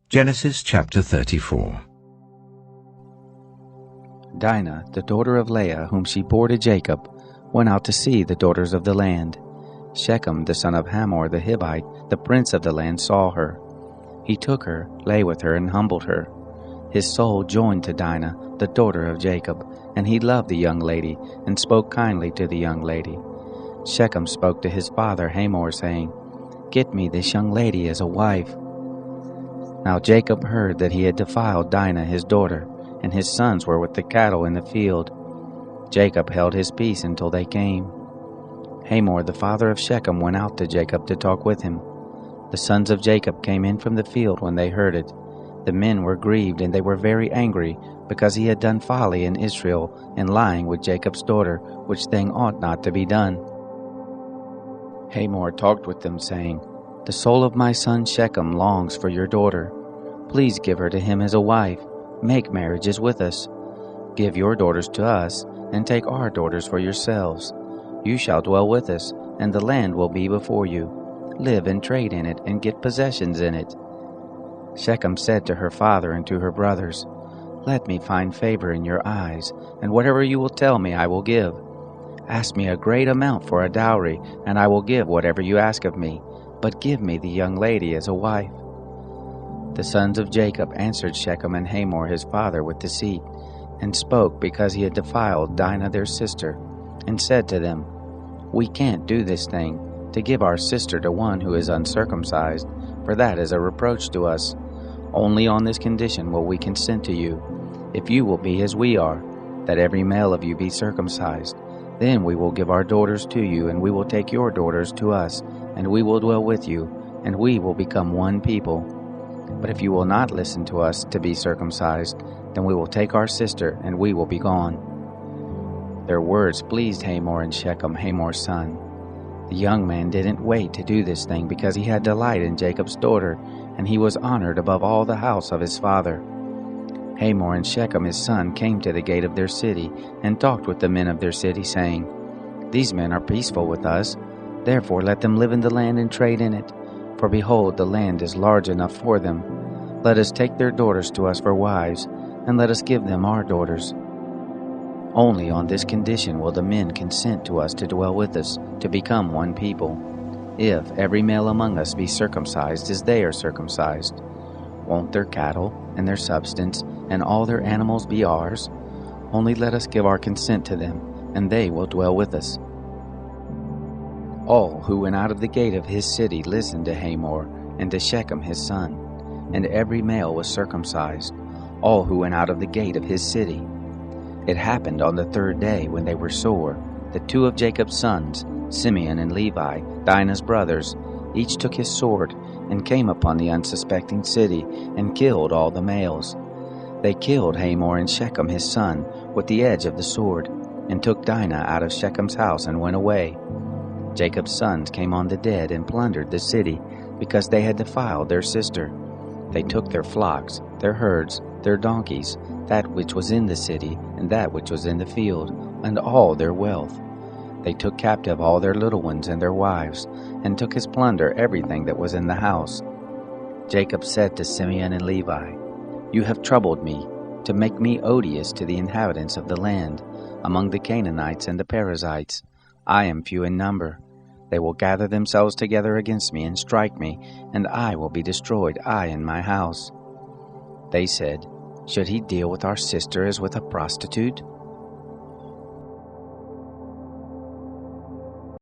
Genesis chapter 34. Dinah, the daughter of Leah, whom she bore to Jacob, went out to see the daughters of the land. Shechem, the son of Hamor the Hivite, the prince of the land, saw her. He took her, lay with her, and humbled her. His soul joined to Dinah, the daughter of Jacob, and he loved the young lady, and spoke kindly to the young lady. Shechem spoke to his father Hamor, saying, "Get me this young lady as a wife." Now Jacob heard that he had defiled Dinah his daughter, and his sons were with the cattle in the field. Jacob held his peace until they came. Hamor the father of Shechem went out to Jacob to talk with him. The sons of Jacob came in from the field when they heard it. The men were grieved, and they were very angry, because he had done folly in Israel, in lying with Jacob's daughter, which thing ought not to be done. Hamor talked with them, saying, "The soul of my son Shechem longs for your daughter. Please give her to him as a wife. Make marriages with us. Give your daughters to us, and take our daughters for yourselves. You shall dwell with us, and the land will be before you. Live and trade in it, and get possessions in it." Shechem said to her father and to her brothers, "Let me find favor in your eyes, and whatever you will tell me I will give. Ask me a great amount for a dowry, and I will give whatever you ask of me, but give me the young lady as a wife." The sons of Jacob answered Shechem and Hamor his father with deceit, and spoke because he had defiled Dinah their sister, and said to them, "We can't do this thing, to give our sister to one who is uncircumcised, for that is a reproach to us. Only on this condition will we consent to you, if you will be as we are, that every male of you be circumcised. Then we will give our daughters to you, and we will take your daughters to us, and we will dwell with you, and we will become one people. But if you will not listen to us to be circumcised, then we will take our sister, and we will be gone." Their words pleased Hamor and Shechem, Hamor's son. The young man didn't wait to do this thing because he had delight in Jacob's daughter, and he was honored above all the house of his father. Hamor and Shechem his son came to the gate of their city, and talked with the men of their city, saying, "These men are peaceful with us, therefore let them live in the land and trade in it. For behold, the land is large enough for them. Let us take their daughters to us for wives, and let us give them our daughters. Only on this condition will the men consent to us to dwell with us, to become one people, if every male among us be circumcised as they are circumcised. Won't their cattle and their substance and all their animals be ours? Only let us give our consent to them, and they will dwell with us." All who went out of the gate of his city listened to Hamor and to Shechem his son, and every male was circumcised, all who went out of the gate of his city. It happened on the third day, when they were sore, that two of Jacob's sons, Simeon and Levi, Dinah's brothers, each took his sword, and came upon the unsuspecting city, and killed all the males. They killed Hamor and Shechem his son with the edge of the sword, and took Dinah out of Shechem's house and went away. Jacob's sons came on the dead and plundered the city, because they had defiled their sister. They took their flocks, their herds, their donkeys, that which was in the city, and that which was in the field, and all their wealth. They took captive all their little ones and their wives, and took as plunder everything that was in the house. Jacob said to Simeon and Levi, "You have troubled me, to make me odious to the inhabitants of the land, among the Canaanites and the Perizzites. I am few in number. They will gather themselves together against me and strike me, and I will be destroyed, I and my house." They said, "Should he deal with our sister as with a prostitute?"